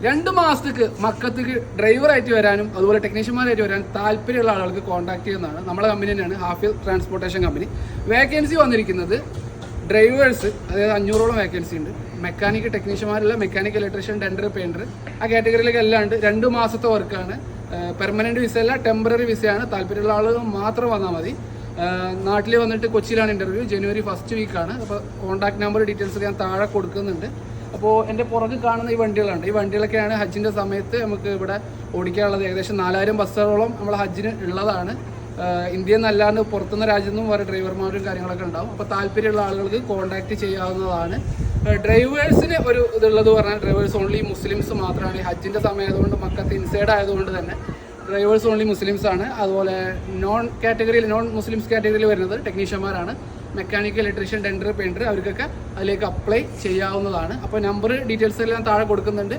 2 മാസത്തേക്ക് മക്കത്തേക്ക് ഡ്രൈവറായിട്ട് വരാനും അതുപോലെ ടെക്നീഷ്യന്മാരായിട്ട് വരാനും താല്പര്യമുള്ള ആളുകൾക്ക് കോൺടാക്ട് ചെയ്യുന്നതാണ്. നമ്മളെ കമ്പനി തന്നെയാണ്, ഹാഫിൽ ട്രാൻസ്പോർട്ടേഷൻ കമ്പനി. വേക്കൻസി വന്നിരിക്കുന്നത് ഡ്രൈവേഴ്സ്, അതായത് 500ഓളം വേക്കൻസി ഉണ്ട്. മെക്കാനിക് ടെക്നീഷ്യന്മാരുള്ള മെക്കാനിക്, ഇലക്ട്രീഷ്യൻ, ടെൻഡർ, പെയിൻറ്റർ, ആ കാറ്റഗറിയിലേക്ക് എല്ലാണ്ട് 2 മാസത്തെ വർക്കാണ്. പെർമനൻറ്റ് വിസ അല്ല, ടെമ്പററി വിസയാണ്. താല്പര്യമുള്ള ആളുകൾ മാത്രം വന്നാൽ മതി. നാട്ടിൽ വന്നിട്ട് കൊച്ചിയിലാണ് ഇൻ്റർവ്യൂ. ജനുവരി 1st വീക്കാണ്. അപ്പോൾ കോൺടാക്ട് നമ്പർ ഡീറ്റെയിൽസ് ഞാൻ താഴെ കൊടുക്കുന്നുണ്ട്. അപ്പോൾ എൻ്റെ പുറകെ കാണുന്ന ഈ വണ്ടികളുണ്ട്. ഈ വണ്ടികളൊക്കെയാണ് ഹജ്ജിൻ്റെ സമയത്ത് നമുക്ക് ഇവിടെ ഓടിക്കാനുള്ളത്. ഏകദേശം 4000 ബസ്സുകളോളം നമ്മൾ ഹജ്ജിന് ഉള്ളതാണ്. ഇന്ത്യയിൽ നിന്നല്ലാണ്ട് പുറത്തുനിന്ന് രാജ്യത്തു നിന്നും വേറെ ഡ്രൈവർമാരും കാര്യങ്ങളൊക്കെ ഉണ്ടാവും. അപ്പോൾ താല്പര്യമുള്ള ആളുകൾക്ക് കോൺടാക്ട് ചെയ്യാവുന്നതാണ്. ഡ്രൈവേഴ്സിന് ഒരു ഇതുള്ളത് പറഞ്ഞാൽ ഡ്രൈവേഴ്സ് ഓൺലി മുസ്ലിംസ് മാത്രമാണ്. ഈ ഹജ്ജിൻ്റെ സമയമായതുകൊണ്ട് മക്കത്ത് ഇൻസൈഡ് ആയതുകൊണ്ട് തന്നെ ഡ്രൈവേഴ്സ് ഓൺലി മുസ്ലിംസ് ആണ്. അതുപോലെ നോൺ മുസ്ലിംസ് കാറ്റഗറിയിൽ വരുന്നത് ടെക്നീഷ്യന്മാരാണ്. മെക്കാനിക്കൽ, ഇലക്ട്രീഷ്യൻ, ടെൻഡർ, പെയിൻറ്റർ, അവർക്കൊക്കെ അതിലേക്ക് അപ്ലൈ ചെയ്യാവുന്നതാണ്. അപ്പോൾ നമ്പർ ഡീറ്റെയിൽസ് എല്ലാം താഴെ കൊടുക്കുന്നുണ്ട്.